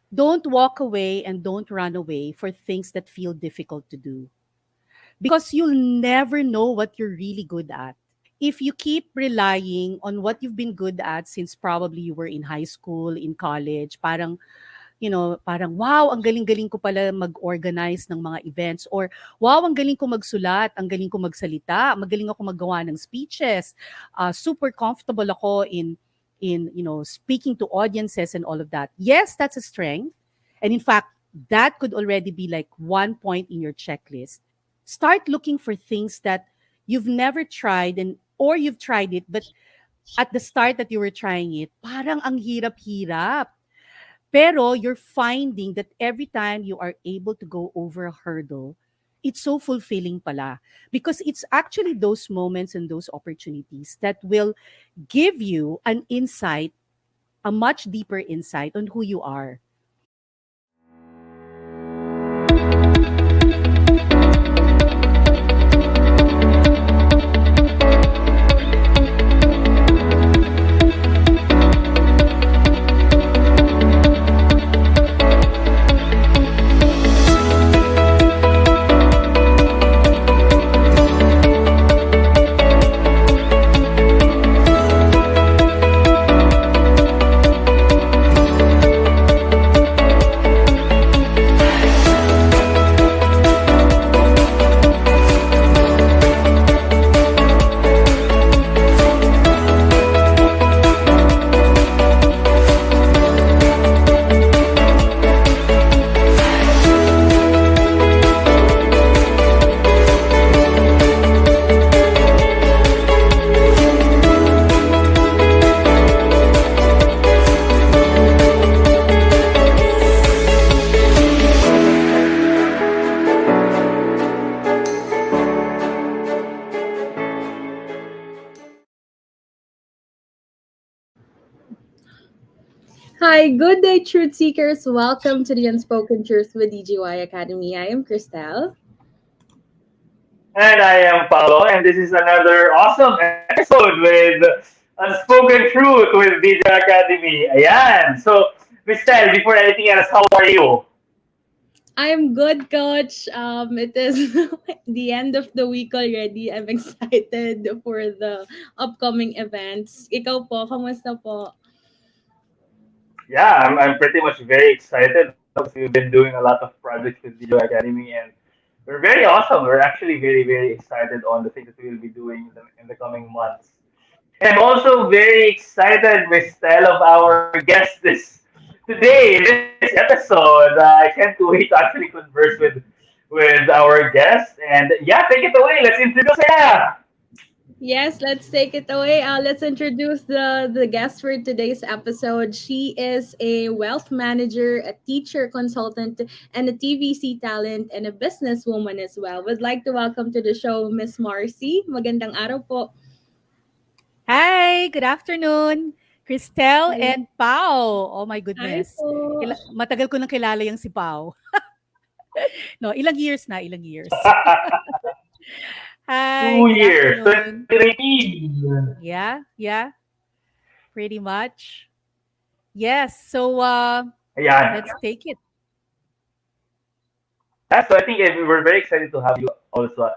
Don't walk away and don't run away for things that feel difficult to do because you'll never know what you're really good at. If you keep relying on what you've been good at since probably you were in high school, in college, parang wow, ang galing-galing ko pala mag-organize ng mga events or wow, ang galing ko magsulat, ang galing ko magsalita, magaling ako maggawa ng speeches. Super comfortable ako in speaking to audiences and all of that. Yes, that's a strength. And in fact, that could already be like one point in your checklist. Start looking for things that you've never tried and or you've tried it but at the start that you were trying it, parang ang hirap-hirap. Pero you're finding that every time you are able to go over a hurdle, it's so fulfilling pala. Because it's actually those moments and those opportunities that will give you an insight, a much deeper insight on who you are. Hi, good day, truth seekers. Welcome to the Unspoken Truth with DGY Academy. I am Christelle. And I am Paolo, and this is another awesome episode with Unspoken Truth with DJ Academy. Ayan. So, Michelle, before anything else, how are you? I am good, Coach. It is the end of the week already. I'm excited for the upcoming events. Ikaw po, kamusta po? Yeah, I'm pretty much very excited because we've been doing a lot of projects with DJ Academy, and we're very awesome. We're actually very, very excited on the things that we'll be doing in the coming months. And I'm also very excited, Michelle, of our guest today, this episode. I can't wait to actually converse with our guest. And yeah, take it away. Let's introduce her. Yes, let's take it away. Let's introduce the guest for today's episode. She is a wealth manager, a teacher consultant, and a TVC talent, and a businesswoman as well. Would like to welcome to the show Miss Marcy. Magandang araw po. Hi, good afternoon, Christelle Hello. and Pau. Oh my Hi goodness. po. Matagal ko nang kilala yung si Pau. No, ilang years. Hi, Two good years, afternoon. 2019. Yeah, pretty much. Yes, so Yeah, let's take it. so I think we're very excited to have you also.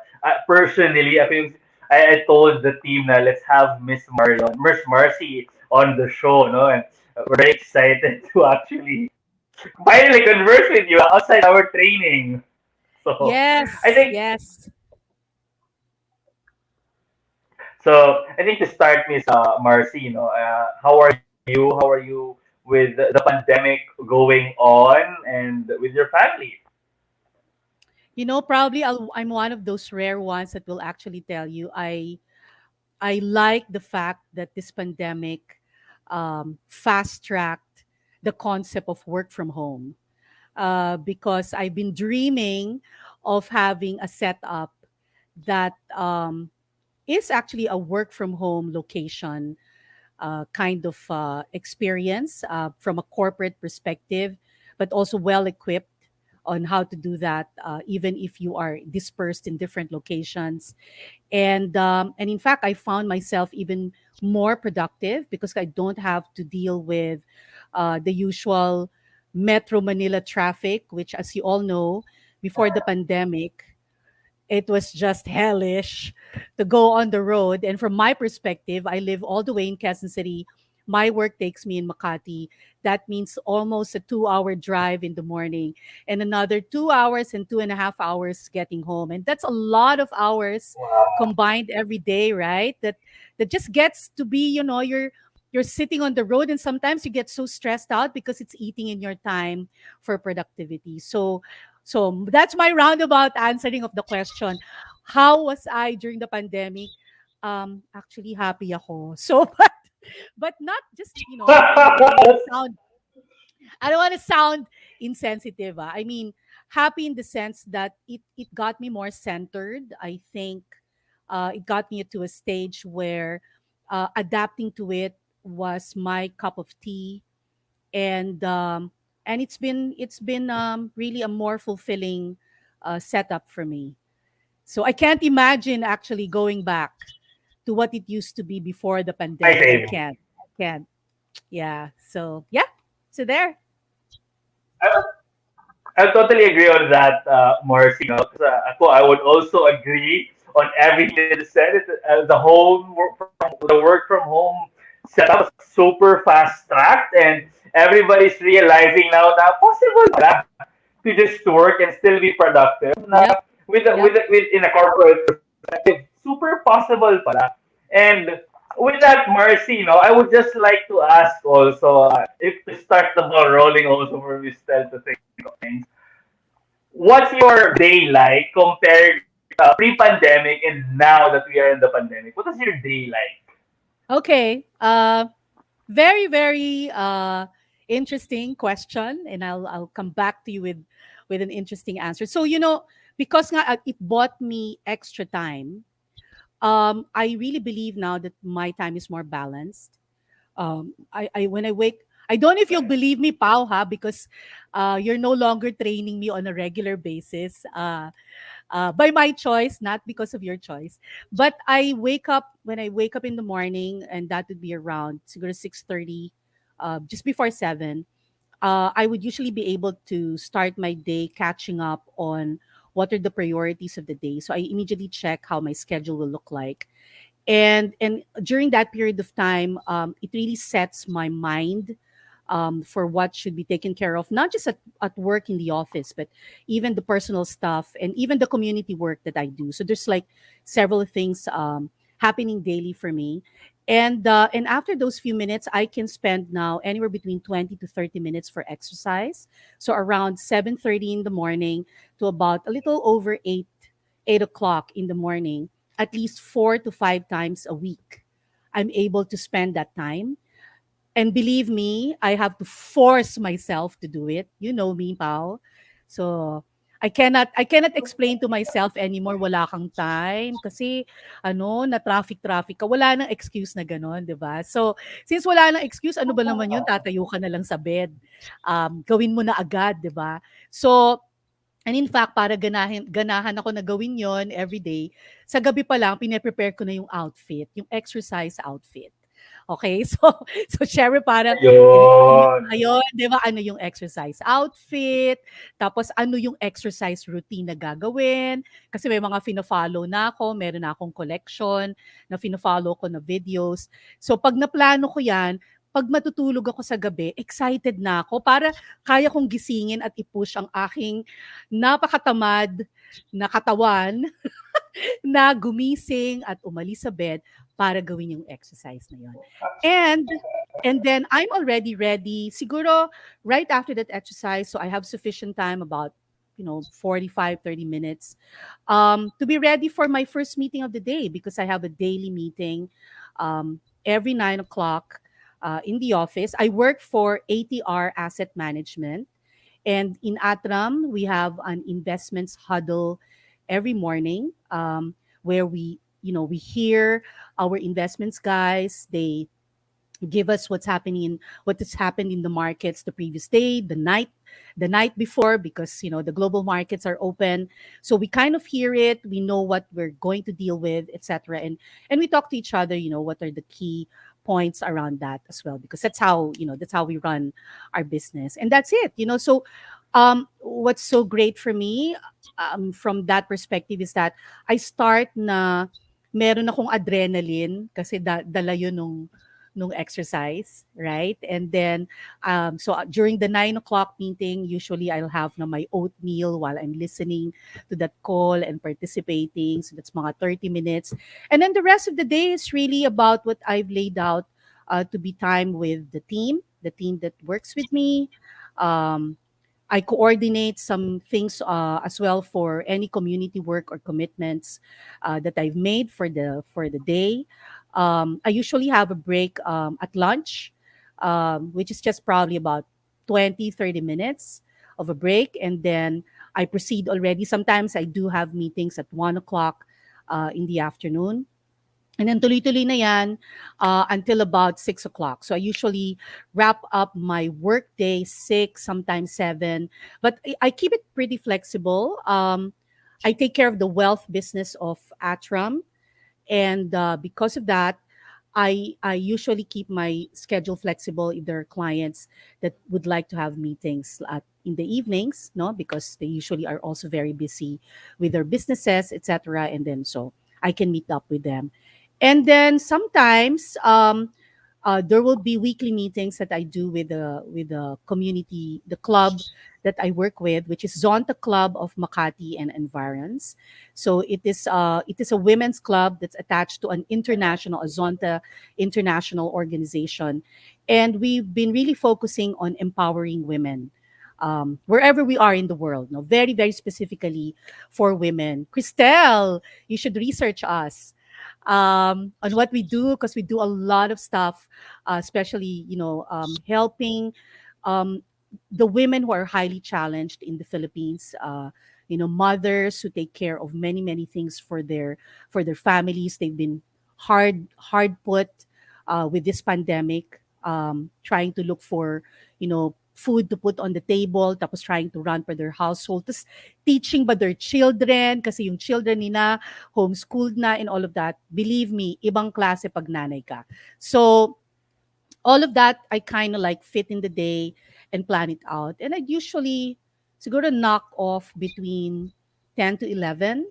Personally, I think I told the team that let's have Miss Marcy on the show, no? And we're very excited to actually finally converse with you outside our training. So I Yes, think yes. I think to start, Miss Marcy, how are you? How are you with the pandemic going on and with your family? Probably I'm one of those rare ones that will actually tell you I like the fact that this pandemic fast tracked the concept of work from home because I've been dreaming of having a setup that is actually a work from home location kind of experience from a corporate perspective, but also well equipped on how to do that, even if you are dispersed in different locations. And in fact, I found myself even more productive because I don't have to deal with the usual. Metro Manila traffic, which, as you all know, before the pandemic, it was just hellish to go on the road. And from my perspective, I live all the way in Quezon City. My work takes me in Makati. That means almost a 2 hour drive in the morning and another 2 hours and 2.5 hours getting home. And that's a lot of hours Wow. combined every day, right? That just gets to be, you're sitting on the road, and sometimes you get so stressed out because it's eating in your time for productivity. So that's my roundabout answering of the question. How was I during the pandemic? Actually happy ako. So but not just, I don't want to sound insensitive. I mean, happy in the sense that it got me more centered. I think it got me to a stage where adapting to it was my cup of tea, and it's been really a more fulfilling setup for me. So I can't imagine actually going back to what it used to be before the I pandemic. I say, can't. I can't. Yeah. So yeah. So there. I, I totally agree on that, Marcy. No, 'cause, I would also agree on everything that is said. The the work from home setup was super fast tracked, and everybody's realizing now that possible pala to just work and still be productive. Na Yep. Yep. with in a corporate perspective, super possible pala. And with that, Marcy, I would just like to ask also, if to start the ball rolling also for Mistel to think of things. What's your day like compared pre-pandemic and now that we are in the pandemic? What is your day like? Okay. Very, very interesting question, and I'll come back to you with an interesting answer. So because nga, it bought me extra time. I really believe now that my time is more balanced. I when I wake, I don't know if you'll believe me, Pau, ha, because you're no longer training me on a regular basis. By my choice, not because of your choice. But when I wake up in the morning, and that would be around siguro 6:30, just before 7. I would usually be able to start my day catching up on what are the priorities of the day. So I immediately check how my schedule will look like, and during that period of time, it really sets my mind for what should be taken care of, not just at work in the office, but even the personal stuff and even the community work that I do. So there's like several things happening daily for me. And after those few minutes, I can spend now anywhere between 20 to 30 minutes for exercise. So around 7:30 in the morning to about a little over 8 o'clock in the morning, at least 4 to 5 times a week, I'm able to spend that time. And believe me, I have to force myself to do it. You know me, Pao. So I cannot explain to myself anymore wala kang time kasi na traffic ka. Wala nang excuse na gano'n, 'di ba? So since wala nang excuse, ano ba naman 'yun, tatayo ka na lang sa bed. Gawin mo na agad, 'di ba? So, and in fact, para ganahan ako na gawin 'yon everyday, sa gabi pa lang pine-prepare ko na yung outfit, yung exercise outfit. Okay? So syempre parang Ayun. ayun, 'di ba, ano yung exercise outfit, tapos ano yung exercise routine na gagawin. Kasi may mga fino-follow na ako, meron na akong collection na fino-follow ko na videos. So 'pag naplano ko 'yan, 'pag matutulog ako sa gabi, excited na ako para kaya kong gisingin at i-push ang aking napakatamad na katawan na gumising at umalis sa bed para gawin yung exercise na yon. And and then I'm already ready siguro right after that exercise, so I have sufficient time, about 45-30 minutes, to be ready for my first meeting of the day, because I have a daily meeting every 9 o'clock in the office. I work for ATR Asset Management. And in Atram, we have an investments huddle every morning, where we hear our investments guys. They give us what has happened in the markets the previous day, the night before, because the global markets are open. So we kind of hear it, we know what we're going to deal with, etc. And we talk to each other, what are the key points around that as well, because that's how, that's how we run our business, and that's it. So what's so great for me, from that perspective, is that I start na meron akong adrenaline kasi dala yun nung exercise, right? And then, so during the 9 o'clock meeting, usually I'll have na my oatmeal while I'm listening to that call and participating. So that's mga 30 minutes. And then the rest of the day is really about what I've laid out, to be time with the team that works with me. Um, I coordinate some things, as well, for any community work or commitments that I've made for the day. I usually have a break, at lunch, which is just probably about 20-30 minutes of a break, and then I proceed already. Sometimes I do have meetings at 1 o'clock in the afternoon. And then tuloy-tuloy na yan until about 6 o'clock. So I usually wrap up my work day 6, sometimes 7. But I keep it pretty flexible. I take care of the wealth business of Atram. And because of that, I usually keep my schedule flexible if there are clients that would like to have meetings in the evenings, no, because they usually are also very busy with their businesses, etc. And then so I can meet up with them. And then sometimes, there will be weekly meetings that I do with the community, the club that I work with, which is Zonta Club of Makati and Environs. So it is a women's club that's attached to an international, a Zonta international organization, and we've been really focusing on empowering women. Wherever we are in the world, no, very, very specifically for women. Christelle, you should research us on what we do, because we do a lot of stuff, especially, helping um, the women who are highly challenged in the Philippines. Mothers who take care of many, many things for their families. They've been hard put with this pandemic, trying to look for, food to put on the table, tapos trying to run for their household, tapos teaching ba their children, kasi yung children nila homeschooled na and all of that. Believe me, ibang klase pag nanay ka. So all of that I kind of like fit in the day and plan it out. And I'd usually siguro knock off between 10 to 11.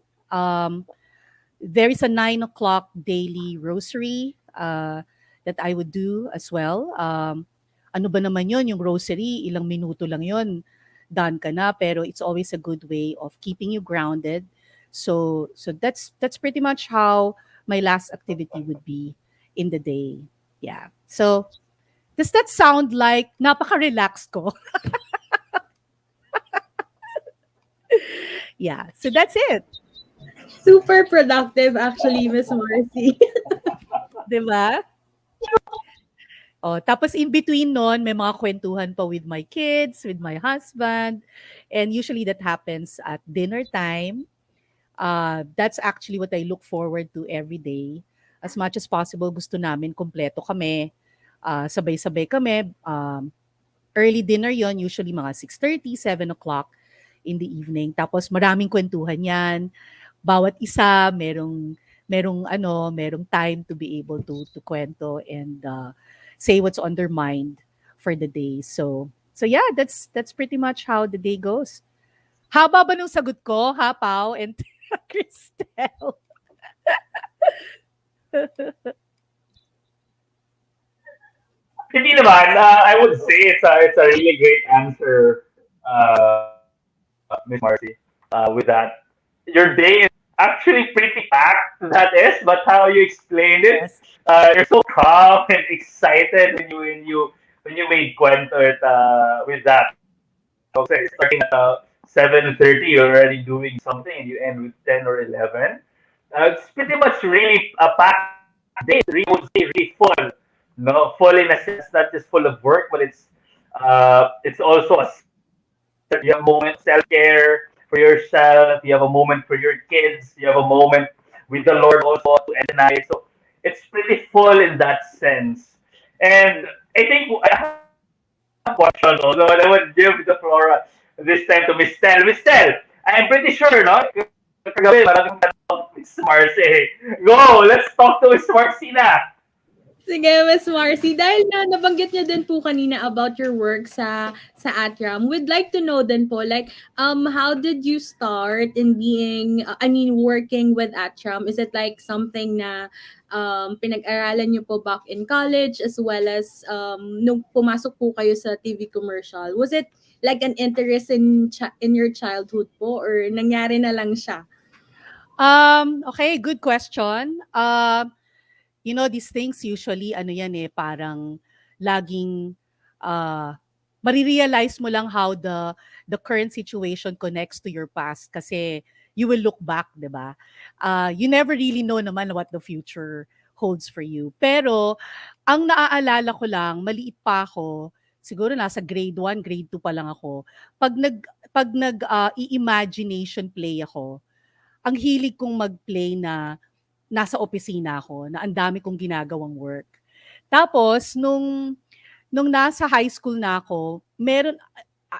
There is a 9 o'clock daily rosary that I would do as well. Ano ba naman yun, yung rosary, ilang minuto lang yun, done ka na, pero it's always a good way of keeping you grounded. So that's pretty much how my last activity would be in the day. Yeah. So does that sound like napaka-relaxed ko? Yeah. So that's it. Super productive, actually, Miss Marcy. 'Di ba? Oh, tapos in between nun, may mga kwentuhan pa with my kids, with my husband. And usually that happens at dinner time. That's actually what I look forward to every day. As much as possible, gusto namin kumpleto kami. Sabay-sabay kami. Early dinner yon, usually mga 6:30, 7 o'clock in the evening. Tapos maraming kwentuhan yan. Bawat isa merong time to be able to kwento and say what's on their mind for the day. So yeah, that's pretty much how the day goes. Haba ba nung sagot ko, ha, Pao and Cristel? Hindi naman. I would say it's a really great answer, Miss Marcy. With that, your day is actually pretty packed. That is, but how you explained it, Yes. you're so calm and excited when you made kwento it with that. So say starting at 7:30, you're already doing something, and you end with 10 or 11. It's pretty much really a packed day. Really would say really full. No, full in a sense, not just full of work, but it's also a self-care. You have moments self-care for yourself. You have a moment for your kids. You have a moment with the Lord also to end the night. So it's pretty full in that sense. And I think I have a question also. I would give the floor this time to Miss Tel. Miss Tel, I'm pretty sure, no? Kagabi, maraming tanong Miss Marcy. Go, let's talk to Miss Marcy na. Sige, Miss Marcy, dahil na nabanggit niyo din po kanina about your work sa Atram, we'd like to know din po, like, how did you start in being, I mean, working with Atram? Is it like something na pinag-aralan niyo po back in college as well as nung pumasok po kayo sa TV commercial? Was it like an interest in your childhood po or nangyari na lang siya? Okay, good question. These things usually, ano yan eh, parang laging, uh, marirealize mo lang how the current situation connects to your past kasi you will look back, di ba? You never really know naman what the future holds for you. Pero, ang naaalala ko lang, maliit pa ako, siguro nasa grade 1, grade 2 pa lang ako, i-imagination play ako, ang hilig kong mag-play na nasa opisina ako, na ang dami kong ginagawang work. Tapos nung nasa high school na ako, meron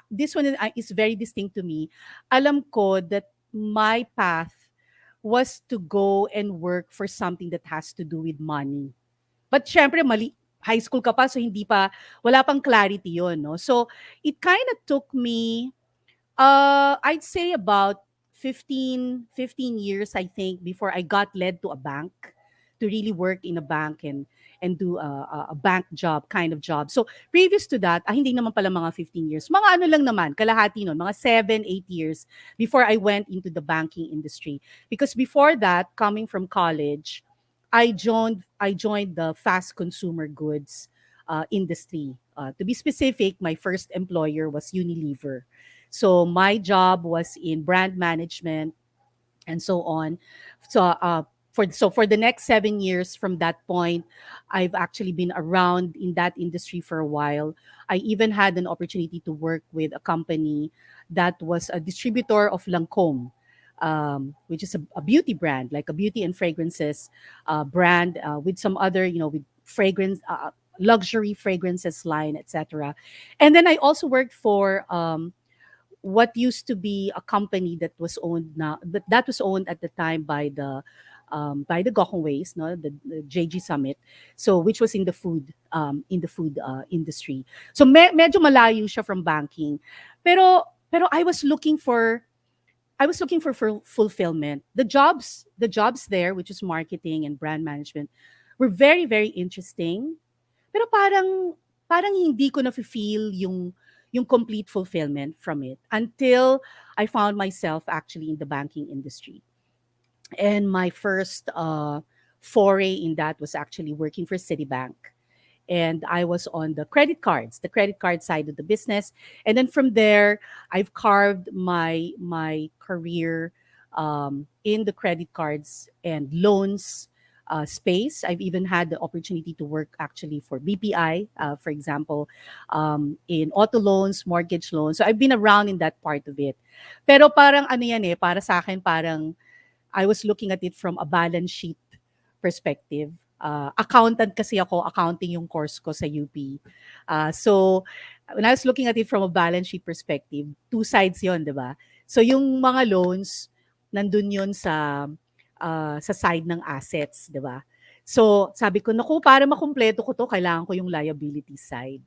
this one is very distinct to me. Alam ko that my path was to go and work for something that has to do with money. But syempre mali high school ka pa so hindi pa wala pang clarity 'yon, no. So it kind of took me I'd say about 15 years, I think, before I got led to a bank to really work in a bank and do a bank job, kind of job. So, previous to that, hindi naman pala mga 15 years. Mga ano lang naman, kalahati nun, mga 7, 8 years before I went into the banking industry. Because before that, coming from college, I joined the fast consumer goods industry. To be specific, my first employer was Unilever. So my job was in brand management and so on. So for the next 7 years from that point, I've actually been around in that industry for a while. I even had an opportunity to work with a company that was a distributor of Lancome, which is a beauty brand, like a beauty and fragrances brand with some other, with fragrance. Luxury fragrances line, etc. And then I also worked for what used to be a company that was owned now, but that was owned at the time by the Gokongways, no, the JG Summit, so which was in the food industry. So medyo malayo siya from banking, pero I was looking for fulfillment. The jobs there, which is marketing and brand management, were very very interesting. Pero parang hindi ko na feel yung complete fulfillment from it until I found myself actually in the banking industry. And my first foray in that was actually working for Citibank. And I was on the credit card side of the business. And then from there, I've carved my career in the credit cards and loans space. I've even had the opportunity to work actually for BPI, for example, in auto loans, mortgage loans. So I've been around in that part of it. Pero parang ano yan eh, para sa akin parang I was looking at it from a balance sheet perspective. Accountant kasi ako, accounting yung course ko sa UP. So, when I was looking at it from a balance sheet perspective, two sides yon, di ba? So, yung mga loans, nandun yun sa side ng assets, di ba? So, sabi ko, naku, para makumpleto ko to, kailangan ko yung liability side.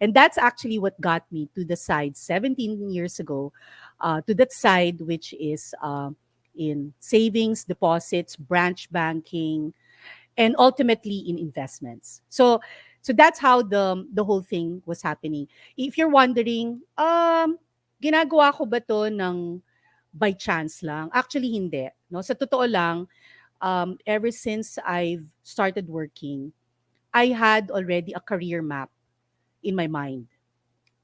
And that's actually what got me to the side 17 years ago, to that side which is in savings, deposits, branch banking, and ultimately in investments. So that's how the whole thing was happening. If you're wondering, ginagawa ko ba to ng by chance lang? Actually hindi, no? Sa totoo lang, ever since I've started working, I had already a career map in my mind.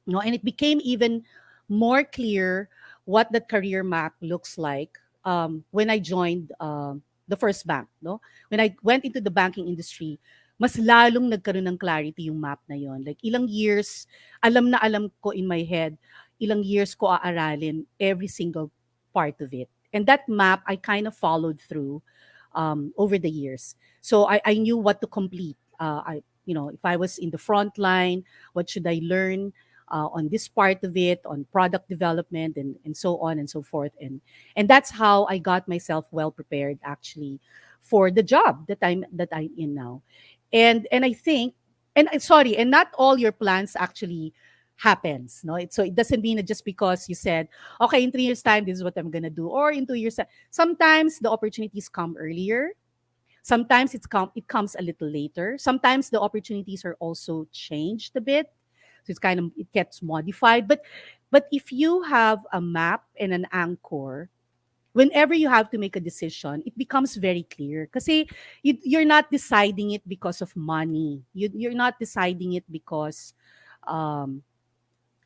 No, and it became even more clear what that career map looks like when I joined the first bank. No, when I went into the banking industry, mas lalong nagkaroon ng clarity yung map na yon. Like ilang years, alam na alam ko in my head, ilang years ko aaralin every single part of it. And that map I kind of followed through over the years. So I knew what to complete. If I was in the front line, what should I learn on this part of it, on product development, and so on and so forth. And that's how I got myself well prepared actually for the job that I'm in now. And I think, sorry, and not all your plans actually happens. No, so it doesn't mean that just because you said, okay, in 3 years time this is what I'm gonna do, or in 2 years time. Sometimes the opportunities come earlier, sometimes it comes a little later, sometimes the opportunities are also changed a bit, so it's kind of, it gets modified. But if you have a map and an anchor, whenever you have to make a decision, it becomes very clear. Kasi you're not deciding it because of money. You're not deciding it because um,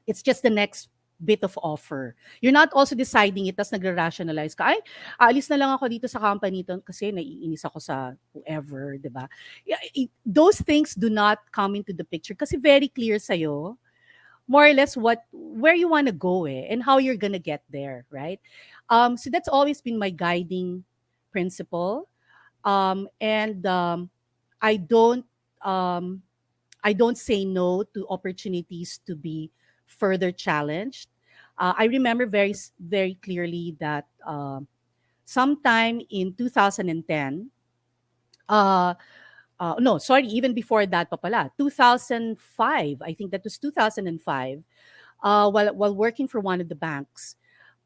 it's just the next bit of offer. You're not also deciding it, tas nagra-rationalize ka, ay, aalis na lang ako dito sa company to kasi naiinis ako sa whoever, di ba? Yeah, those things do not come into the picture kasi very clear sa'yo more or less what where you want to go and how you're gonna get there, right? So that's always been my guiding principle. And I don't um, I don't say no to opportunities to be further challenged. I remember very clearly that sometime in 2010, uh, no, sorry, even before that pa pala, 2005, I think that was 2005, while working for one of the banks,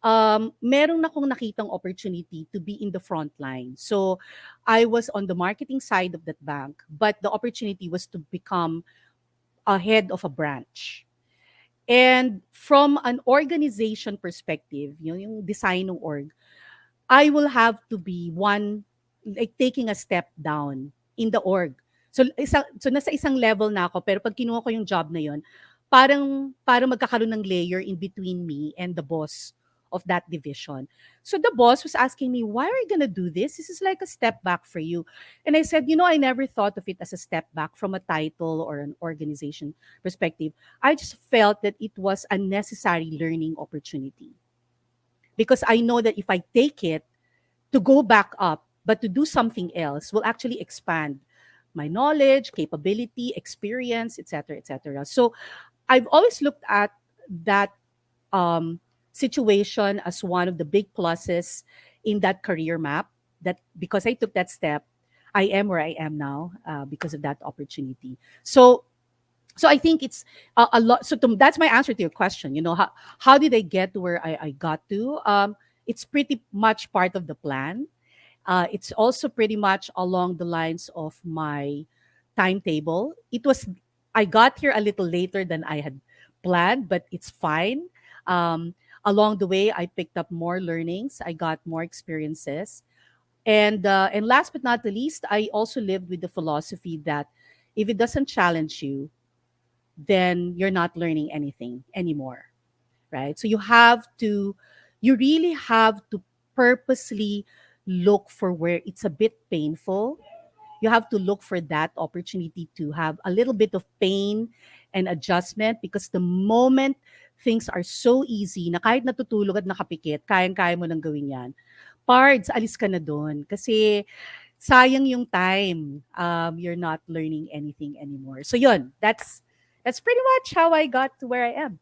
meron akong nakitang opportunity to be in the front line. So I was on the marketing side of that bank, but the opportunity was to become a head of a branch. And from an organization perspective, yung design ng org, I will have to be one, like taking a step down in the org. So nasa isang level na ako, pero pag kinuha ko yung job na yon, parang magkakaroon ng layer in between me and the boss of that division. So the boss was asking me, why are you gonna do this? This is like a step back for you. And I said, I never thought of it as a step back from a title or an organization perspective. I just felt that it was a necessary learning opportunity. Because I know that if I take it, to go back up, but to do something else will actually expand my knowledge, capability, experience, etc., etc. So I've always looked at that situation as one of the big pluses in that career map. That because I took that step, I am where I am now because of that opportunity. So I think it's a lot. So that's my answer to your question. How did I get to where I got to? It's pretty much part of the plan. It's also pretty much along the lines of my timetable. I got here a little later than I had planned, but it's fine. Um, Along the way, I picked up more learnings. I got more experiences. And last but not the least, I also lived with the philosophy that if it doesn't challenge you, then you're not learning anything anymore, right? So you really have to purposely look for where it's a bit painful. You have to look for that opportunity to have a little bit of pain and adjustment, because the moment things are so easy na kahit natutulog at nakapikit, kayang-kaya mo nang gawin yan. Pards, alis ka na doon. Kasi sayang yung time. You're not learning anything anymore. So yun, that's pretty much how I got to where I am.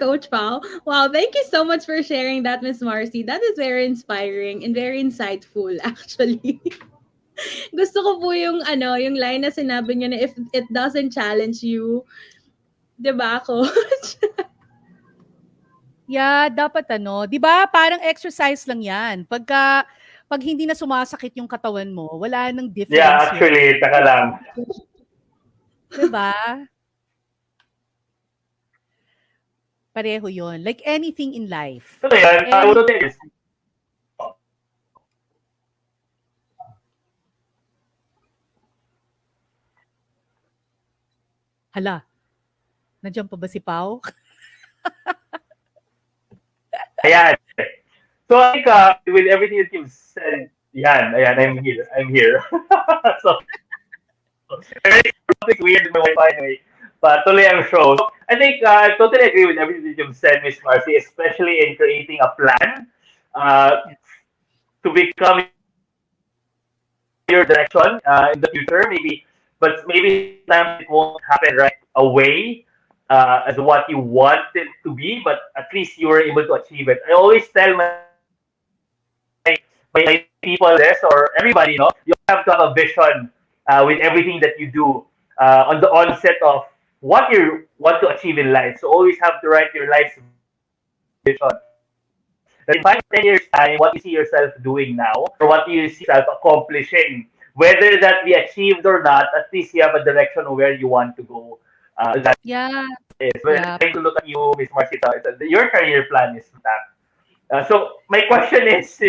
Coach Pao. Wow, thank you so much for sharing that, Miss Marcy. That is very inspiring and very insightful, actually. Gusto ko po yung yung line na sinabi niyo na if it doesn't challenge you, 'di ba, coach? Yeah, dapat 'di ba parang exercise lang 'yan. Pag hindi na sumasakit yung katawan mo, wala nang Yeah, difference yun, actually, taka lang. 'di ba? Pareho yun. Like anything in life. Ito yan, Any ulo din. Hala, nandiyan pa ba si Pau? Ayan. So I think with everything that you've said, ayan, I'm here. I'm here. So, something weird in my Wi-Fi anyway. But tuloy ang show. So, I think I totally agree with everything that you've said, Miss Marcy, especially in creating a plan uh, Yeah. to become your direction in the future, maybe. But maybe sometimes it won't happen right away. as what you want it to be, but at least you were able to achieve it. I always tell my people this, or everybody, you have to have a vision with everything that you do on the onset of what you want to achieve in life. So always have to write your life's vision. That in 5 to 10 years time, what you see yourself doing now, or what you see yourself accomplishing, whether that be achieved or not, at least you have a direction of where you want to go. That Yeah. is. When I'm Yeah. trying to look at you, Miss Marcita, your career plan is that. So my question is so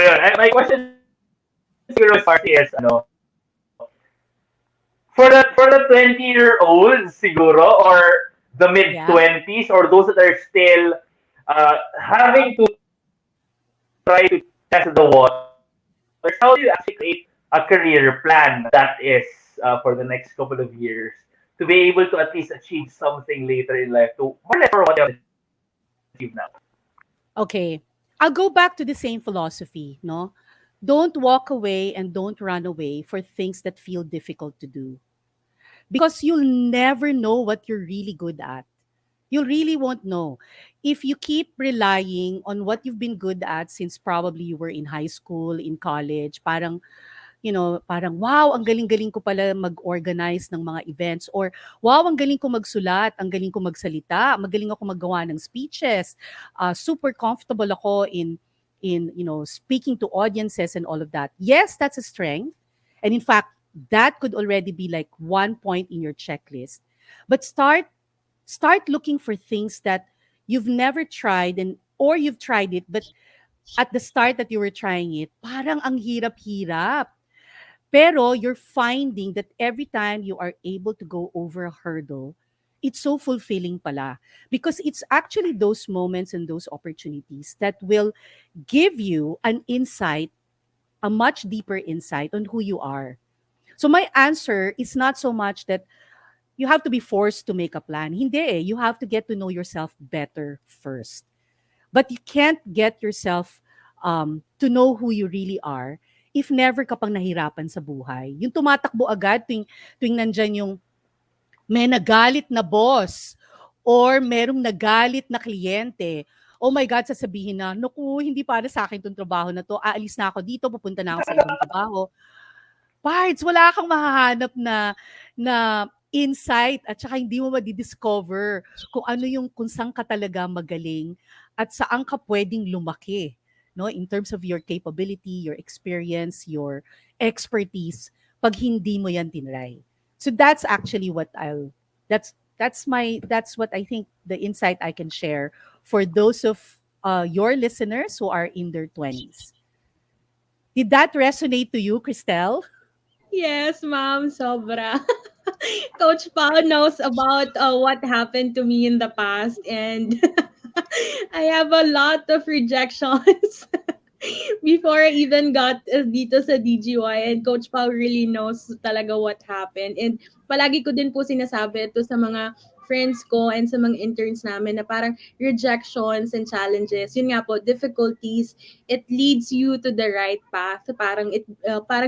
yun, my question siguro, Miss Marcy, is for the 20-year-olds siguro, or the mid Yeah. 20s, or those that are still having to try to test the waters, how do you actually create a career plan that is for the next couple of years to be able to at least achieve something later in life to more or less for what you have achieved now? Okay. I'll go back to the same philosophy, no? Don't walk away and don't run away for things that feel difficult to do. Because you'll never know what you're really good at. You really won't know. If you keep relying on what you've been good at since probably you were in high school, in college, parang parang wow, ang galing-galing ko pala mag-organize ng mga events, or wow, ang galing ko magsulat, ang galing ko magsalita, magaling ako maggawa ng speeches. Super comfortable ako in speaking to audiences and all of that. Yes, that's a strength. And in fact, that could already be like one point in your checklist. But start looking for things that you've never tried, and or you've tried it but at the start that you were trying it, parang ang hirap-hirap. Pero you're finding that every time you are able to go over a hurdle, it's so fulfilling pala. Because it's actually those moments and those opportunities that will give you an insight, a much deeper insight on who you are. So my answer is not so much that you have to be forced to make a plan. Hindi eh. You have to get to know yourself better first. But you can't get yourself to know who you really are if never ka pang nahirapan sa buhay. Yung tumatakbo agad tuwing nandyan yung may nagalit na boss or merong nagalit na kliyente. Oh my God, sasabihin na, naku, hindi para sa akin tong trabaho na to. Aalis na ako dito, pupunta na ako sa ibang trabaho. Parts, wala kang mahahanap na insight, at saka hindi mo madi-discover kung saan ka talaga magaling at saan ka puwedeng lumaki, no, in terms of your capability, your experience, your expertise, 'pag hindi mo 'yan tinry. So that's actually that's what I think the insight I can share for those of your listeners who are in their 20s. Did that resonate to you, Christelle? Yes, ma'am, sobra. Coach Pao knows about what happened to me in the past, and I have a lot of rejections before I even got dito sa DGY, and Coach Pao really knows talaga what happened. And palagi ko din po sinasabi ito sa mga friends ko and sa mga interns namin na parang rejections and challenges, yun nga po, difficulties, it leads you to the right path. Parang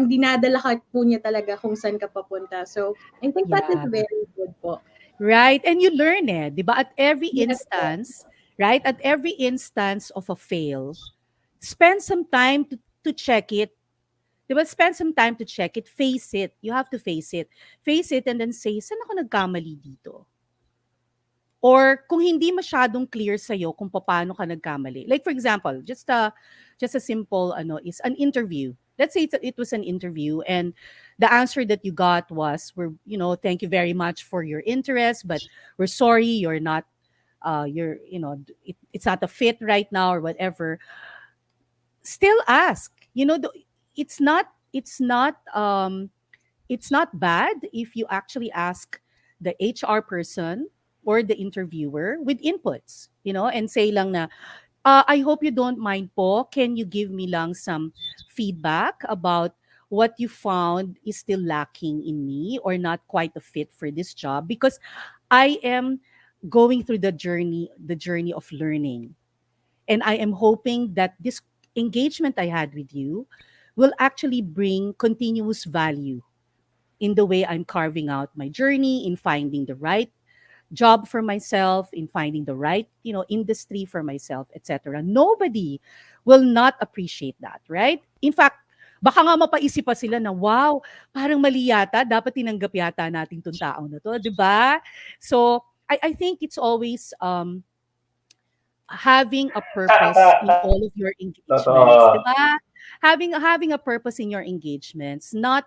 dinadala ka po niya talaga kung saan ka papunta. So, I think that is Yeah. very good po. Right? And you learn it, 'di ba? At every Yes po. instance, right? At every instance of a fail, spend some time to check it. 'Di ba? Spend some time to check it, face it. You have to face it. Face it and then say, saan ako nagkamali dito? Or kung hindi masyadong clear sa'yo kung paano ka nagkamali. Like for example, just a simple is an interview. Let's say it was an interview and the answer that you got was, thank you very much for your interest, but we're sorry you're not it's not a fit right now or whatever. Still ask. It's not bad if you actually ask the HR person or the interviewer with inputs, and say lang na, I hope you don't mind po, can you give me lang some feedback about what you found is still lacking in me or not quite a fit for this job, because I am going through the journey of learning, and I am hoping that this engagement I had with you will actually bring continuous value in the way I'm carving out my journey, in finding the right job for myself, in finding the right, industry for myself, etc. Nobody will not appreciate that, right? In fact, baka nga mapaisip pa sila na, wow, parang mali yata, dapat tinanggap yata natin tong taong na to, di ba? So, I think it's always having a purpose in all of your engagements, di Totoo. ba? Having a purpose in your engagements, not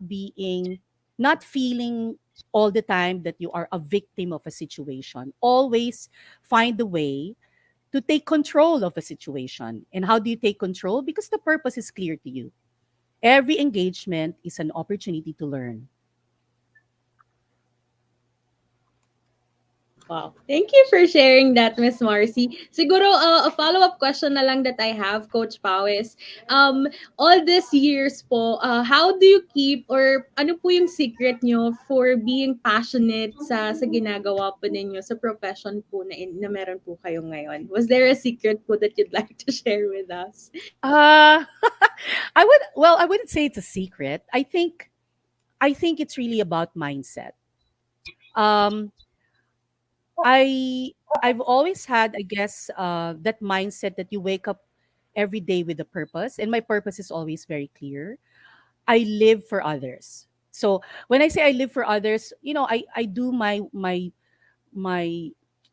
being not feeling all the time that you are a victim of a situation. Always find a way to take control of a situation. And how do you take control? Because the purpose is clear to you. Every engagement is an opportunity to learn. Wow. Thank you for sharing that, Miss Marcy. Siguro, a follow-up question na lang that I have, Coach Pao, is, all these years po, how do you keep, or ano po yung secret nyo for being passionate sa ginagawa po ninyo, sa profession po na meron po kayo ngayon? Was there a secret po that you'd like to share with us? Uh I wouldn't say it's a secret. I think it's really about mindset. Um I I've always had, I guess, that mindset that you wake up every day with a purpose, and my purpose is always very clear. I live for others. So when I say I live for others, I do my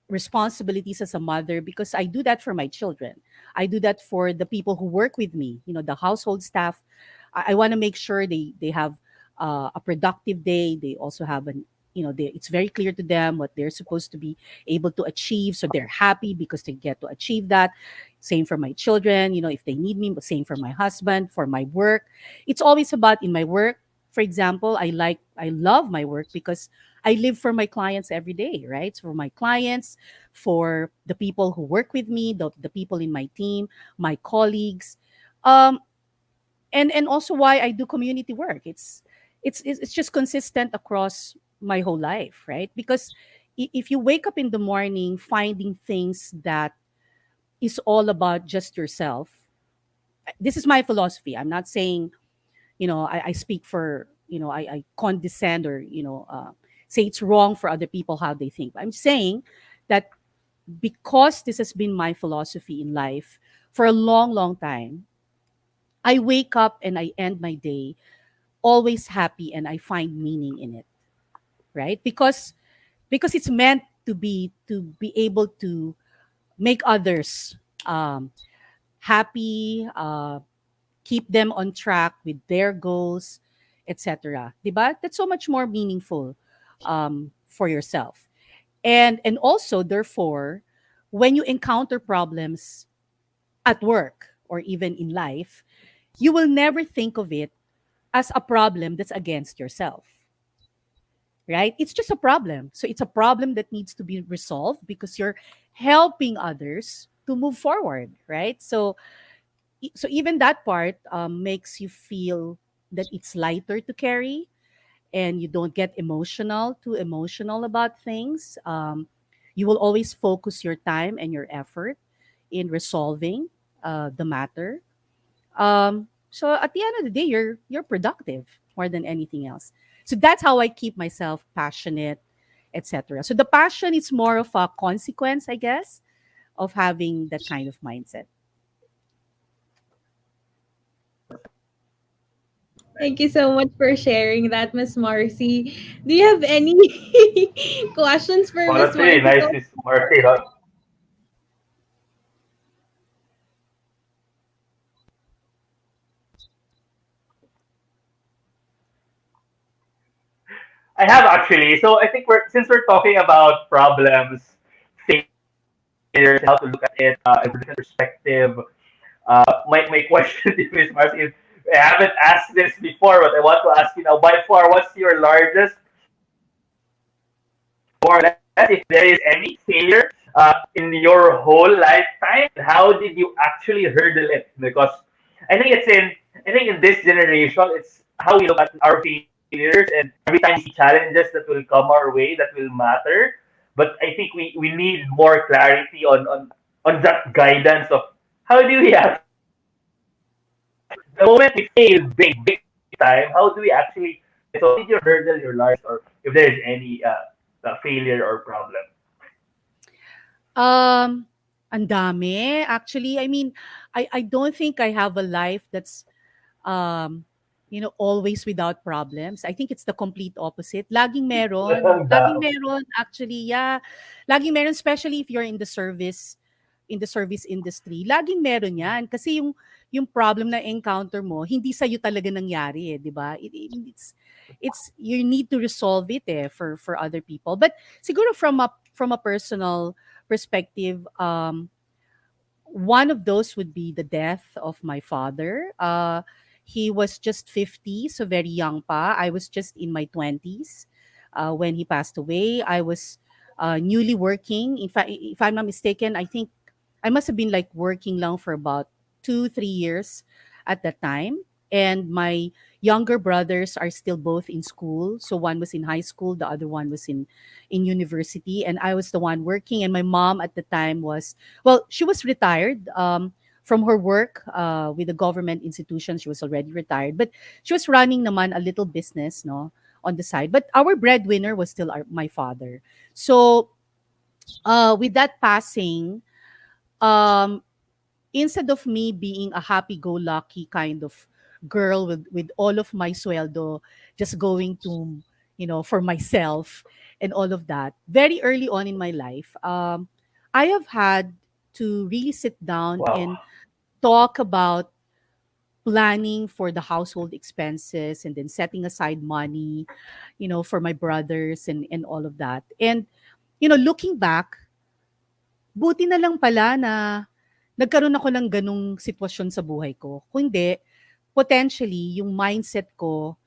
responsibilities as a mother because I do that for my children. I do that for the people who work with me, the household staff. I want to make sure they have a productive day. They also have it's very clear to them what they're supposed to be able to achieve. So they're happy because they get to achieve that. Same for my children, if they need me, but same for my husband, for my work. It's always about in my work. For example, I love my work because I live for my clients every day, right? So for my clients, for the people who work with me, the people in my team, my colleagues. Um, and also why I do community work. It's just consistent across my whole life, right? Because if you wake up in the morning finding things that is all about just yourself, this is my philosophy. I'm not saying I speak for I condescend or say it's wrong for other people how they think. I'm saying that because this has been my philosophy in life for a long, long time, I wake up and I end my day always happy and I find meaning in it, right? Because it's meant to be able to make others um, happy, keep them on track with their goals, etc. Diba? That's so much more meaningful for yourself. And also, therefore, when you encounter problems at work or even in life, you will never think of it as a problem that's against yourself, right? It's just a problem. So it's a problem that needs to be resolved because you're helping others to move forward, right? So even that part makes you feel that it's lighter to carry and you don't get too emotional about things. You will always focus your time and your effort in resolving the matter. So at the end of the day, you're productive more than anything else. So that's how I keep myself passionate, etc. So the passion is more of a consequence, I guess, of having that kind of mindset. Thank you so much for sharing that, Miss Marcy. Do you have any questions for Well, Miss that's really Marcy? nice, Miss Marcy. I have actually. So I think since we're talking about problems, failures, and how to look at it in a different perspective. My question to Miss Marcy is, I haven't asked this before, but I want to ask you now. By far, what's your largest, more or less, if there is any failure in your whole lifetime? How did you actually hurdle it? Because I think it's in I think in this generation, it's how we look at our failures, and every time we see challenges that will come our way that will matter. But I think we need more clarity on that guidance of how do we actually, the moment we fail big time, how do we actually So how did you hurdle your largest, or if there is any failure or problem? Um, ang dami. Actually, I mean, I don't think I have a life that's um, always without problems. I think it's the complete opposite. Laging meron. Ang Laging dami. meron, actually, yeah. Laging meron, especially if you're in the service industry. Laging meron yan. Kasi yung problem na encounter mo, hindi sa'yo talaga nangyari eh, di ba? It's, you need to resolve it eh, for other people. But siguro from a personal perspective, one of those would be the death of my father. He was just 50, so very young pa. I was just in my 20s when he passed away. I was newly working. In fact, if I'm not mistaken, I think I must have been like working lang for about 2, 3 years at that time. And my younger brothers are still both in school. So one was in high school, the other one was in university, and I was the one working. And my mom at the time was, well, she was retired from her work with the government institution. She was already retired, but she was running naman a little business, no, on the side. But our breadwinner was still my father. So with that passing, um, instead of me being a happy-go-lucky kind of girl with all of my sueldo just going to, for myself and all of that, very early on in my life, I have had to really sit down and Wow. talk about planning for the household expenses and then setting aside money, for my brothers and all of that. And, looking back, buti na lang pala na nagkaroon ako ng ganong sitwasyon sa buhay ko. Kung hindi, potentially, yung mindset ko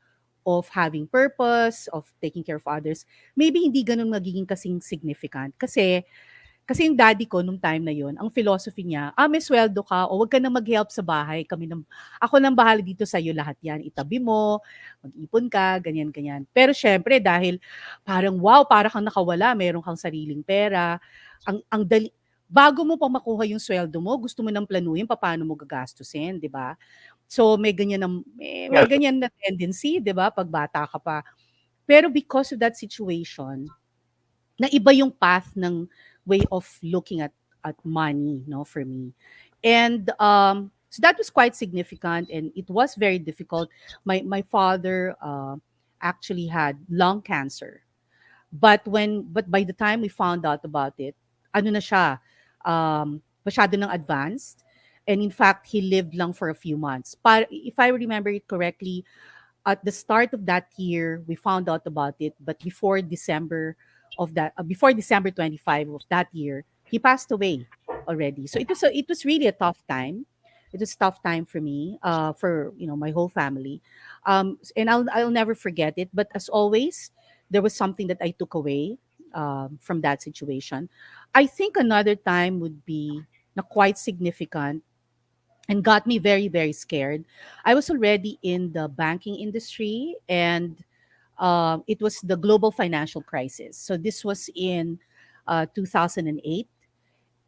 of having purpose, of taking care of others, maybe hindi ganun magiging kasing significant. Kasi yung daddy ko nung time na yon, ang philosophy niya, may sweldo ka o wag ka na mag-help sa bahay. Ako nang bahala dito sa iyo lahat yan. Itabi mo, mag-ipon ka, ganyan, ganyan. Pero syempre, dahil parang wow, para kang nakawala, meron kang sariling pera. Ang dali, bago mo pa makuha yung sweldo mo, gusto mo nang planuhin paano mo gagastusin, di ba? So may ganyan na tendency, 'di ba, pag bata ka pa. Pero because of that situation, na iba yung path ng way of looking at money, no, for me. And so that was quite significant and it was very difficult. My father actually had lung cancer. But by the time we found out about it, ano na siya, masyado ng advanced. And in fact, he lived lang for a few months. If I remember it correctly, at the start of that year, we found out about it. But before December 25 of that year, he passed away already. So it was really a tough time. It was a tough time for me, for my whole family, and I'll never forget it. But as always, there was something that I took away from that situation. I think another time would be na quite significant and got me very, very scared. I was already in the banking industry, and it was the global financial crisis. So this was in 2008,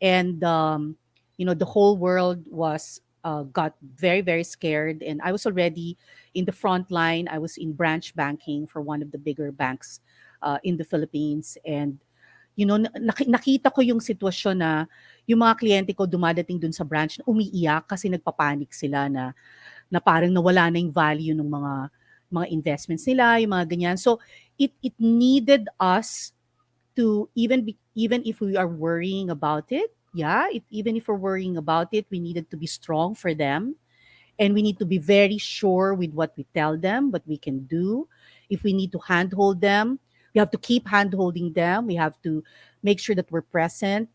and the whole world was got very, very scared, and I was already in the front line. I was in branch banking for one of the bigger banks in the Philippines, and nakita ko yung sitwasyon na yung mga kliyente ko dumadating dun sa branch na umiiyak kasi nagpapanik sila na parang nawala na yung value ng mga investments nila, yung mga ganyan. So it needed us to even if we are worrying about it, yeah, even if we're worrying about it, we needed to be strong for them, and we need to be very sure with what we tell them, what we can do. If we need to handhold them, we have to keep handholding them. We have to make sure that we're present.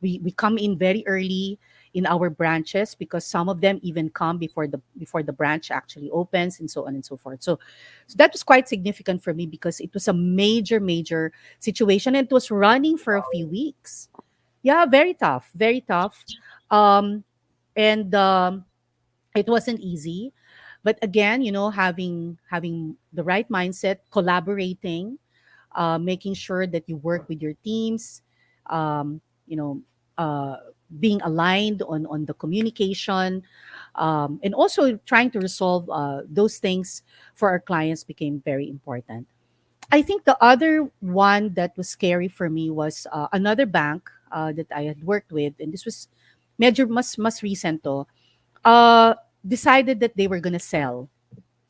We come in very early in our branches because some of them even come before the branch actually opens, and so on and so forth. So that was quite significant for me because it was a major situation, and it was running for a few weeks. Yeah, very tough, very tough. Um, and it wasn't easy, but again, having the right mindset, collaborating, making sure that you work with your teams, um, you know, uh, being aligned on the communication, And also trying to resolve those things for our clients became very important. I think the other one that was scary for me was another bank that I had worked with, and this was medyo mas recent to, uh, decided that they were gonna sell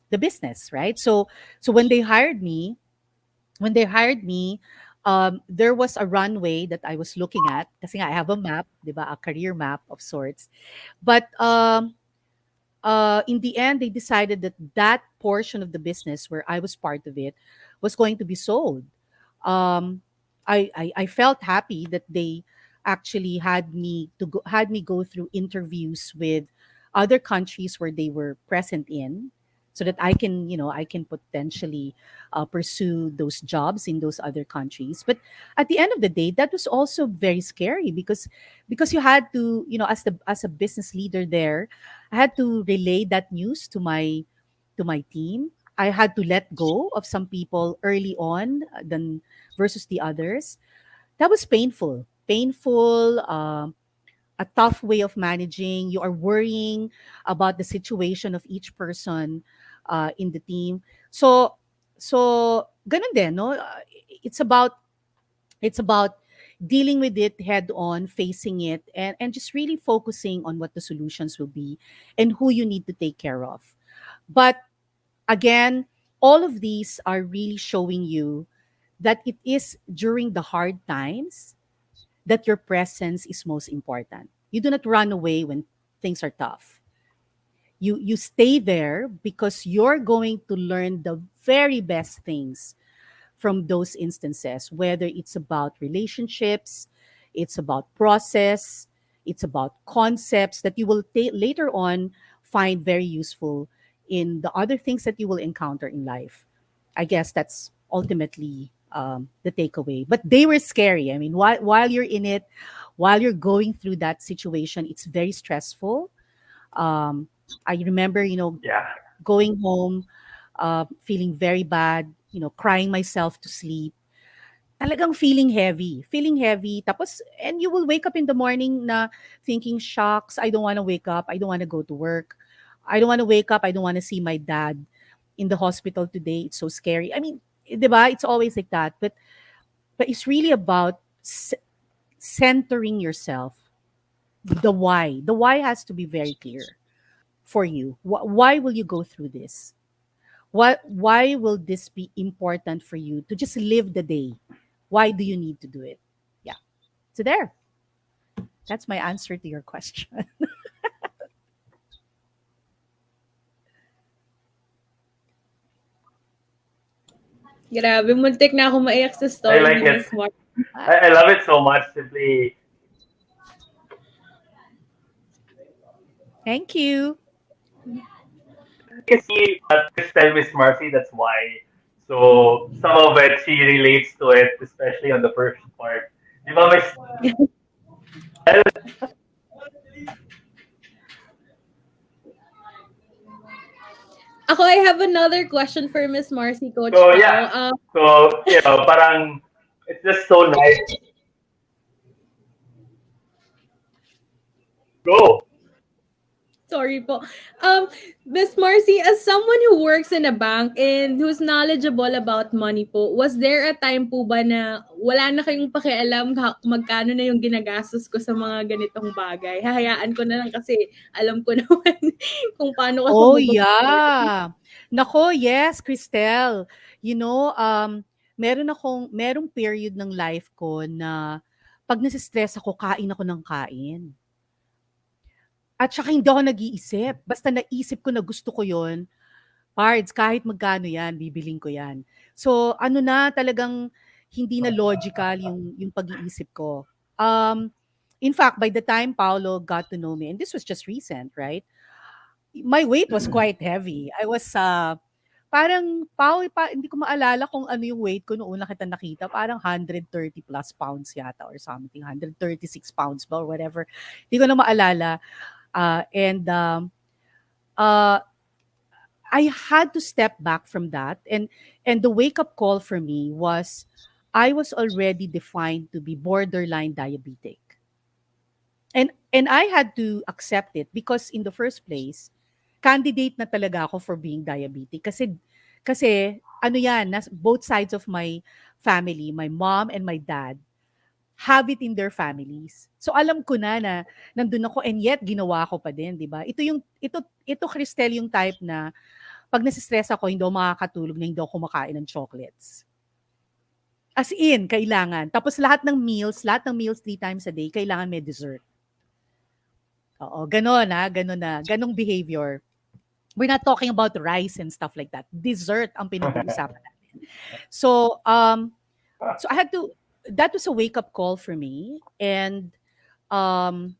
the business, right? So when they hired me, there was a runway that I was looking at kasi nga I have a map, 'di ba, a career map of sorts. But in the end, they decided that that portion of the business where I was part of it was going to be sold. Um, I felt happy that they actually had me go through interviews with other countries where they were present in, so that I can potentially pursue those jobs in those other countries. But at the end of the day, that was also very scary because you had to, as a business leader there, I had to relay that news to my team. I had to let go of some people early on than versus the others. That was painful. Painful, a tough way of managing. You are worrying about the situation of each person in the team. So ganun din, no? It's about it's about dealing with it head on, facing it, and just really focusing on what the solutions will be and who you need to take care of. But again, all of these are really showing you that it is during the hard times that your presence is most important. You do not run away when things are tough. You stay there because you're going to learn the very best things from those instances, whether it's about relationships, it's about process, it's about concepts that you will later on find very useful in the other things that you will encounter in life. I guess that's ultimately the takeaway. But they were scary. I mean, while you're in it, while you're going through that situation, it's very stressful. Um, I remember, Yeah. going home, feeling very bad, crying myself to sleep. Talagang feeling heavy. Tapos, and you will wake up in the morning na thinking, shocks, I don't want to wake up. I don't want to go to work. I don't want to wake up. I don't want to see my dad in the hospital today. It's so scary. I mean, 'di ba? It's always like that. But it's really about centering yourself. The why. The why has to be very clear for you. Why will you go through this? Why will this be important for you to just live the day? Why do you need to do it? Yeah. So there. That's my answer to your question. Grabe, muntik na ako maiyak sa I story like ni it. Miss Mar. I love it so much. Simply, Thank you. you can see Crystal Miss Marcy. That's why. So some of it she relates to it, especially on the first part. Di ba may Ako, I have another question for Miss Marcy, Coach So Pao. yeah. So parang it's just so nice. Go. Sorry po. Um, Miss Marcy, as someone who works in a bank and who's knowledgeable about money po, was there a time po ba na wala na kayong pakialam magkano na yung ginagastos ko sa mga ganitong bagay? Hahayaan ko na lang kasi alam ko naman kung paano ka Oh, sumugot. yeah. Nako, yes, Cristel. You know, merong period ng life ko na pag nasistress ako, kain ako ng kain. At saka hindi ako nag-iisip. Basta naisip ko na gusto ko yon, pards, kahit magkano yan, bibiling ko yan. So, ano na, talagang hindi na logical yung pag-iisip ko. Um, in fact, by the time Paolo got to know me, and this was just recent, right? My weight was quite heavy. I was, parang, hindi ko maalala kung ano yung weight ko noong una kita nakita. Parang 130 plus pounds yata or something. 136 pounds ba or whatever. Hindi ko na maalala. And uh, I had to step back from that, and the wake up call for me was I was already defined to be borderline diabetic. And I had to accept it because in the first place, candidate na talaga ako for being diabetic kasi ano yan, both sides of my family, my mom and my dad have it in their families. So alam ko na nandun ako and yet ginawa ko pa din, 'di ba? Ito Cristel yung type na pag nasi-stress ako hindi ako makakatulog na hindi ako kumakain ng chocolates. As in, kailangan. Tapos lahat ng meals 3 times a day, kailangan may dessert. Oo, gano'n gano'n na, gano'ng behavior. We're not talking about rice and stuff like that. Dessert ang pinag-uusapan natin. So, so I had to, that was a wake-up call for me. And, um,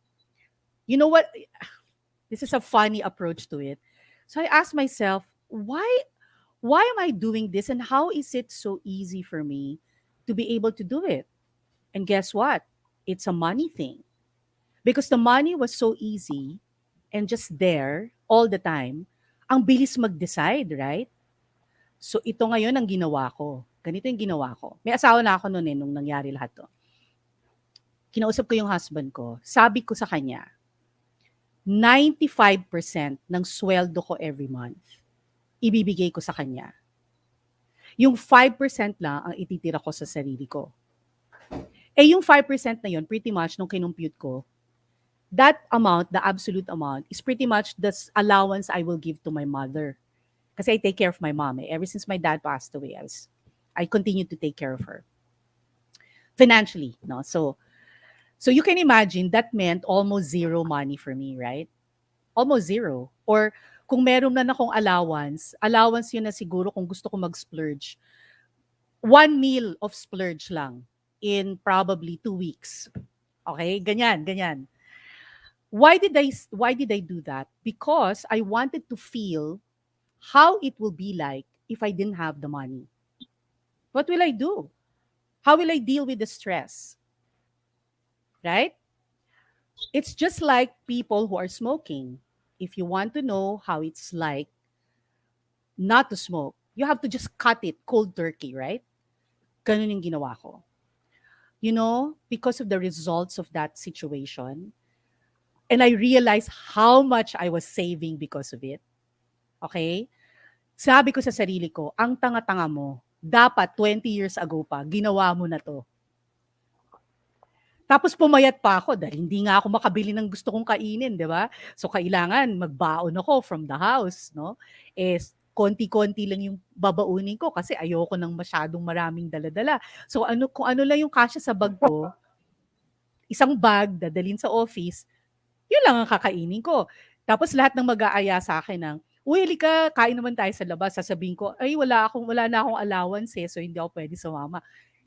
you know what? This is a funny approach to it. So I asked myself, why am I doing this and how is it so easy for me to be able to do it? And guess what? It's a money thing. Because the money was so easy and just there all the time, ang bilis mag-decide, right? So ito ngayon ang ginawa ko. Ganito yung ginawa ko. May asawa na ako noon nung nangyari lahat to. Kinausap ko yung husband ko. Sabi ko sa kanya, 95% ng sweldo ko every month, ibibigay ko sa kanya. Yung 5% lang ang ititira ko sa sarili ko. Eh yung 5% na yun, pretty much nung kinumpute ko, that amount, the absolute amount, is pretty much the allowance I will give to my mother. Kasi I take care of my mom. Ever since my dad passed away, I continued to take care of her. Financially, no? So you can imagine that meant almost zero money for me, right? Almost zero. Or kung meron na akong allowance yun na siguro kung gusto ko mag-splurge. 1 meal of splurge lang in probably 2 weeks. Okay? Ganyan. Why did I do that? Because I wanted to feel how it will be like if I didn't have the money. What will I do? How will I deal with the stress? Right? It's just like people who are smoking. If you want to know how it's like not to smoke, you have to just cut it cold turkey, right? Ganun yung ginawa ko. You know, because of the results of that situation, and I realized how much I was saving because of it. Okay? Sabi ko sa sarili ko, ang tanga-tanga mo, dapat 20 years ago pa, ginawa mo na to. Tapos pumayat pa ako dahil hindi nga ako makabili ng gusto kong kainin, di ba? So kailangan magbaon ako from the house, no? Eh, konti-konti lang yung babaunin ko kasi ayoko ng masyadong maraming dala-dala. So kung ano lang yung kasya sa bag ko, isang bag dadalhin sa office, yun lang ang kakainin ko. Tapos lahat ng mag-aaya sa akin ng, uy, halika, kain naman tayo sa labas. Sasabihin ko, ay, wala na akong allowance so hindi ako pwede sumama.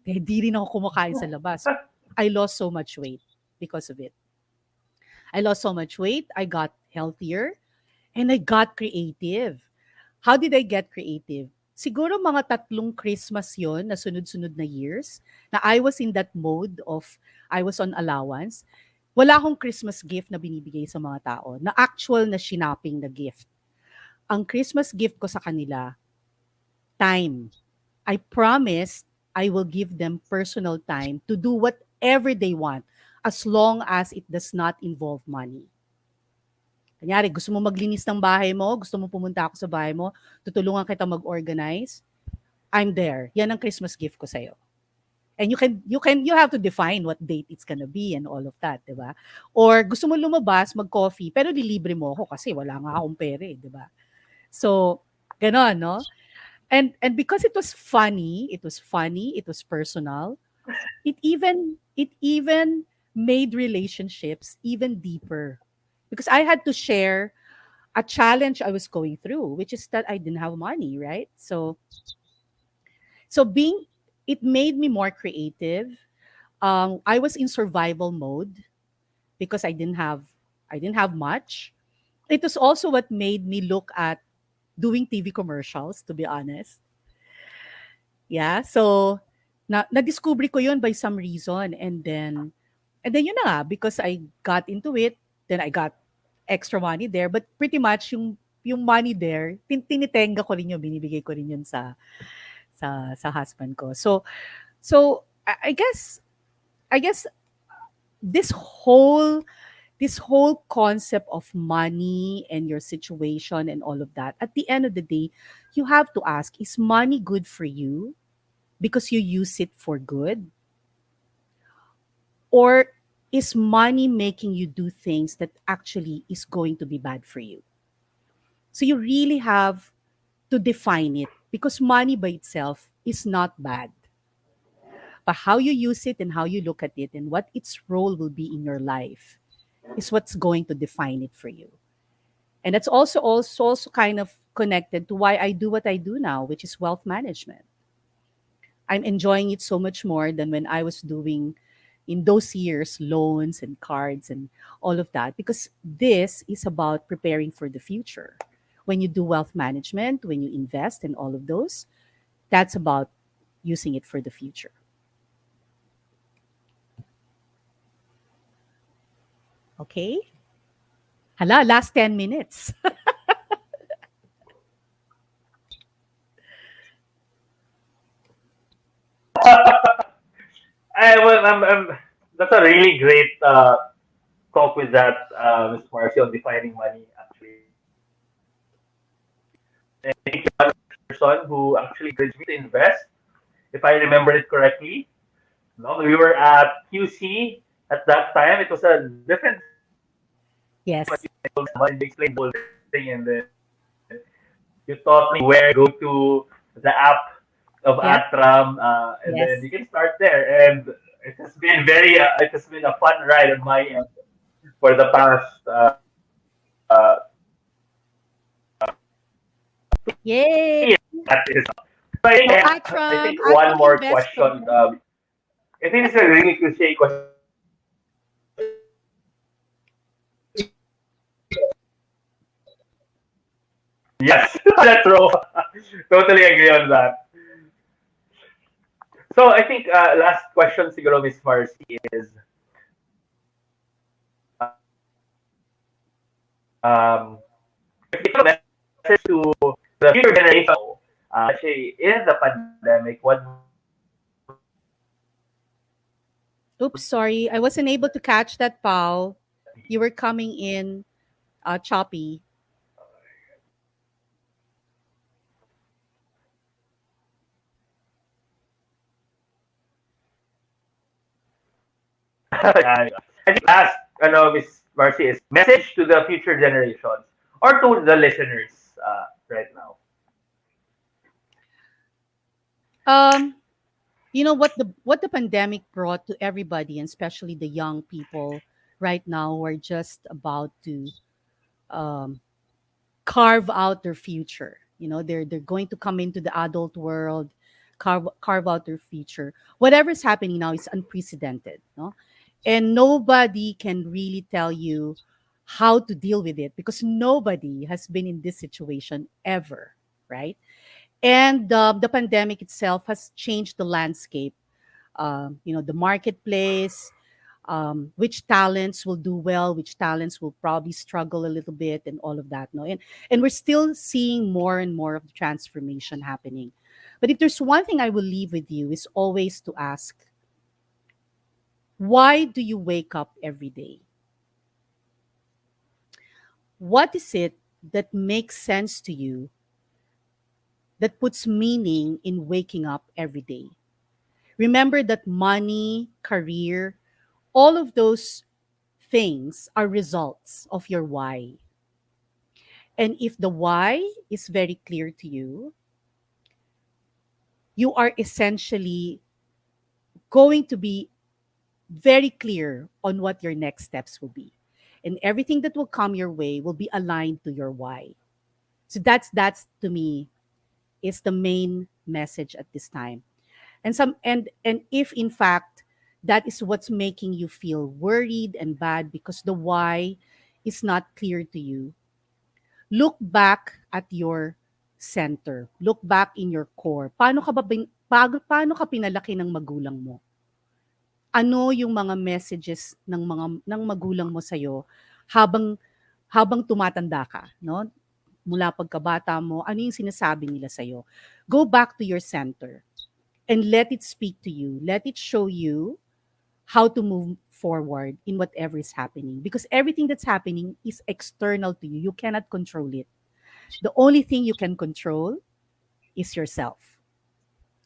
Eh, di rin ako kumakain sa labas. I lost so much weight because of it. I lost so much weight. I got healthier and I got creative. How did I get creative? Siguro mga 3 Christmas yon na sunod-sunod na years na I was in that mode of I was on allowance. Wala akong Christmas gift na binibigay sa mga tao na actual na shopping na gift. Ang Christmas gift ko sa kanila, time. I promised I will give them personal time to do whatever they want as long as it does not involve money. Kanyari, gusto mo maglinis ng bahay mo, gusto mo pumunta ako sa bahay mo, tutulungan kita mag-organize, I'm there. Yan ang Christmas gift ko sa'yo. And you have to define what date it's gonna be and all of that, di ba? Or gusto mo lumabas, mag-coffee, pero lilibre mo ako kasi wala nga akong pera, di ba? So, ganon, no? And because it was funny, it was personal, it even made relationships even deeper. Because I had to share a challenge I was going through, which is that I didn't have money, right? So it made me more creative. I was in survival mode because I didn't have much. It was also what made me look at doing TV commercials, to be honest. Yeah, so na-discover ko yun by some reason, and then yun na nga, because I got into it, then I got extra money there, but pretty much yung money there, tinitenga ko rin yun, binibigay ko rin yun sa husband ko. So I guess this whole this whole concept of money and your situation and all of that, at the end of the day, you have to ask, is money good for you because you use it for good? Or is money making you do things that actually is going to be bad for you? So you really have to define it, because money by itself is not bad. But how you use it and how you look at it and what its role will be in your life is what's going to define it for you. And that's also kind of connected to why I do what I do now, which is wealth management. I'm enjoying it so much more than when I was doing in those years loans and cards and all of that, because this is about preparing for the future. When you do wealth management, when you invest in all of those, that's about using it for the future. Okay? Hala, last 10 minutes. That's a really great talk with that, Ms. Marcy, on defining money, actually. And I think you're one person who actually encouraged me to invest, if I remember it correctly. No, we were at QC at that time. It was a different time, but you explained the Yes. whole thing, and then you taught me where to go to the app of Atram, Yep. and then you can start Yes. there. And it has been a fun ride on my end for the past 2 years. Yay. That is, so Oh, I Atram, think one Atram more Invest question. program. I think it's a really cliche question, but yes, that's true. Totally agree on that. So I think last question siguro, Miss Marcy, is if you have a message to the future generation, especially in the pandemic, what would it be? Oops, sorry. I wasn't able to catch that, Pau. You were coming in choppy. I think last, Miss Marcy, is message to the future generations or to the listeners right now. Um, what the pandemic brought to everybody, and especially the young people right now who are just about to um, carve out their future. They're going to come into the adult world, carve out their future. Whatever's happening now is unprecedented, no? And nobody can really tell you how to deal with it, because nobody has been in this situation ever, right? And the pandemic itself has changed the landscape, the marketplace, which talents will do well, which talents will probably struggle a little bit, and all of that. No, and we're still seeing more and more of the transformation happening. But if there's one thing I will leave with you, is always to ask, why do you wake up every day? What is it that makes sense to you, that puts meaning in waking up every day? Remember that money, career, all of those things are results of your why. And if the why is very clear to you, you are essentially going to be very clear on what your next steps will be. And everything that will come your way will be aligned to your why. So that's to me is the main message at this time. And if in fact that is what's making you feel worried and bad because the why is not clear to you, look back at your center. Look back in your core. Paano ka pinalaki ng magulang mo? Ano yung mga messages ng magulang mo sa habang habang tumatanda ka, no? Mula pagkabata mo, ano yung sinasabi nila sa Go back to your center and let it speak to you. Let it show you how to move forward in whatever is happening, because everything that's happening is external to you. You cannot control it. The only thing you can control is yourself.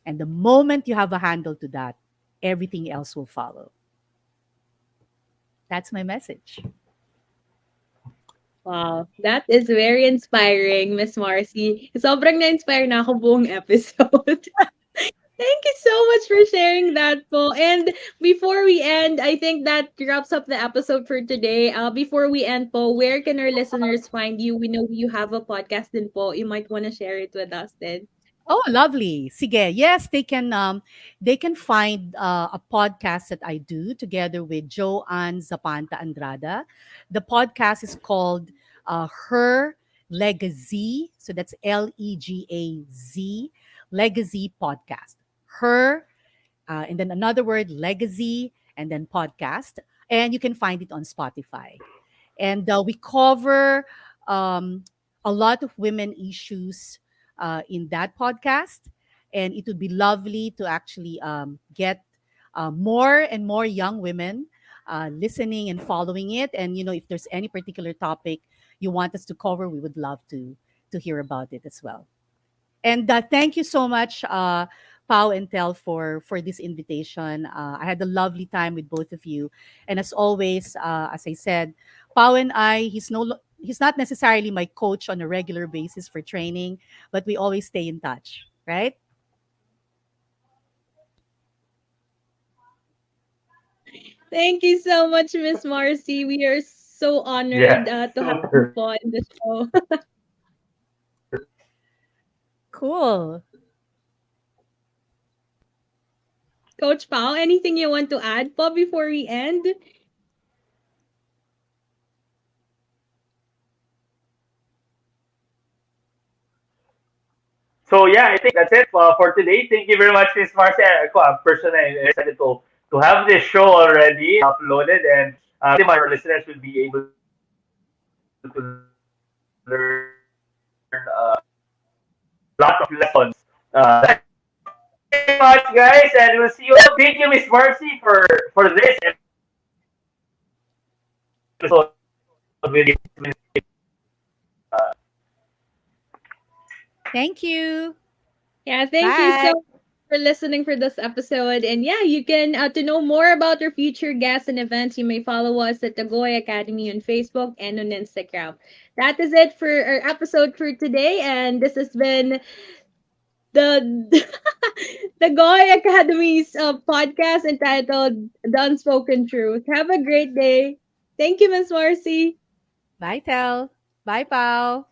And the moment you have a handle to that, everything else will follow. That's my message. Wow, that is very inspiring, Miss Marcy. Sobrang na-inspire na ako buong episode. Thank you so much for sharing that po. And before we end, I think that wraps up the episode for today. Before we end po, where can our listeners find you? We know you have a podcast din po. You might want to share it with us then. Oh, lovely. Sige. Yes, they can find a podcast that I do together with Joanne Zapanta Andrada. The podcast is called Her Legacy. So that's Legaz Legacy Podcast. Her and then another word, legacy, and then podcast. And you can find it on Spotify. And we cover um, a lot of women issues in that podcast. And it would be lovely to actually get more and more young women listening and following it. And if there's any particular topic you want us to cover, we would love to hear about it as well. And thank you so much, Pau and Tel, for this invitation. I had a lovely time with both of you, and as always, as I said, Pau and I, he's not necessarily my coach on a regular basis for training, but we always stay in touch, right? Thank you so much, Miss Marcy. We are so honored Yeah, to have you super. po in the show. Cool. Coach Pao, anything you want to add po before we end? So yeah, I think that's it for today. Thank you very much, Miss Marcy. Ako, I'm personally excited to have this show already uploaded, and pretty much our listeners will be able to learn a lot of lessons. That's it. Thank you very much, guys, and we'll see you. Thank you, Miss Marcy, for this episode with you. Thank you. Yeah, thank you so Bye. much for listening for this episode. And yeah, you can to know more about our future guests and events, you may follow us at the Goy Academy on Facebook and on Instagram. That is it for our episode for today, and this has been the the Goy Academy's podcast entitled "The Unspoken Truth." Have a great day. Thank you, Miss Marcy. Bye, Tel. Bye, Pau.